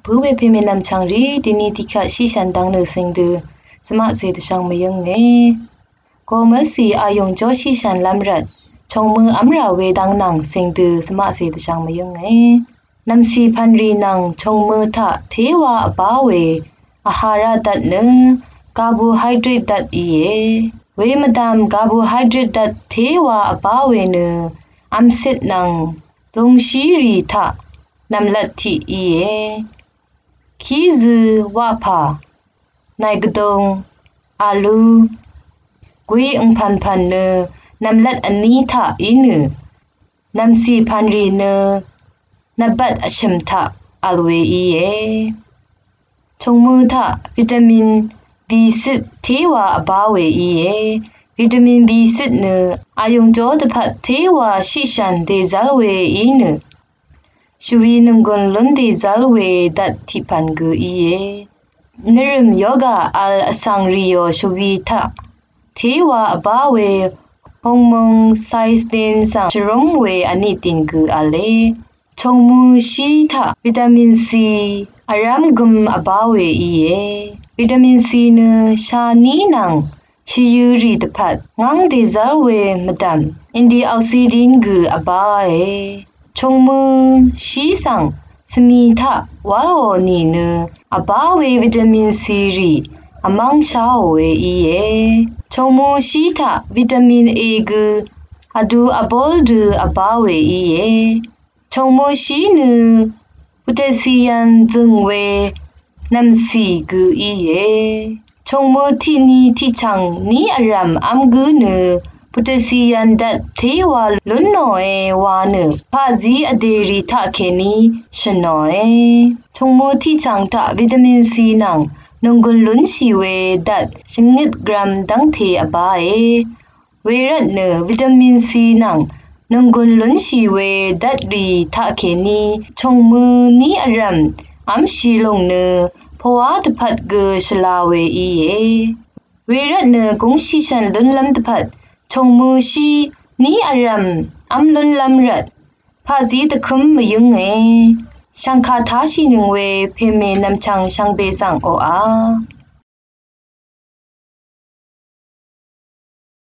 ผู้เวเพเมนำชังรีดินีติคะชิชันดังเนสิงดือสมะเสดชังมะยังเนก็มะสีอายงจอชิชันลำรัดชงมืออัมราเวดังนังสิงดือสมะเสดชังมะยังเนนำสีพันรีนังชงมือทะเทวาอบาเวอาหาระดัดเนคาร์โบไฮเดรตดัดอีเยเวมดามคาร์โบไฮเดรตดัดเทวาอบาเวเนอัมเซตนังจงชีรีทะนำลัดที่อีเยคีซึวาพานายกดงอาลูกุยองพันพันเนนำลัดอันนี้ทะอีเนนำสีพันรีเนนบัดอชิมทะอัลเวอีเยชงมือทะวิตามิน B6 เทวาอบาเวอีเยวิตามิน B6 เนอายุงจอดพัดเทวาชิชันเดซัลเวอีเนชวีนึงกนลนเดซัลเวดัดทิพันกุอีเยนริมโยกาอัลอสังริโยชวีทะเทวาอบาเวฮงมงไซสเตนซังชรมเวอนิติงกุอาเลชงมูชีทะวิตามินซีอารามกุมอบาเวอีเยวิตามินซีเนชานีนังชิยูรีตพัดงังเดซัลเวมดัมอินดีออกซิดินกุอบาเอชงมือชีสังสมีทะวาโลนีเนอบาเววิตามินซีรีอมังชาเวอีเยชงมูชีทะวิตามินเอกุอดูอบอลดูอบาเวอีเยชงมูชีเนโพแทสเซียมจึงเวนำสีกุอีเยชงมูที่นี้ที่ชังนี้อารามอัมกุเนโพแทสเซียมดัดเทวาลุนโนเอวาเนพาจีอเดรีทะเคนีชโนเอชงมูที่ชังทะวิตามินซีนังนงกุลลุนชีเวดัดชนิดกรัมดังเทอบาเอเวรัตเนวิตามินซีนังนงกุลลุนชีเวดัดรีทะเคนีชงมือนี้อารามอัมชีลงเนภวะตพัดเกชลาเวอีเยเวรัตเนกงชิชันลุนลำตพัดชงมือชีนี้อารามอัมลุนลำรัดพาจีตะคุมมยุงเอชังคาทาชินึงเวเพเมนำชังชังเบสังโออา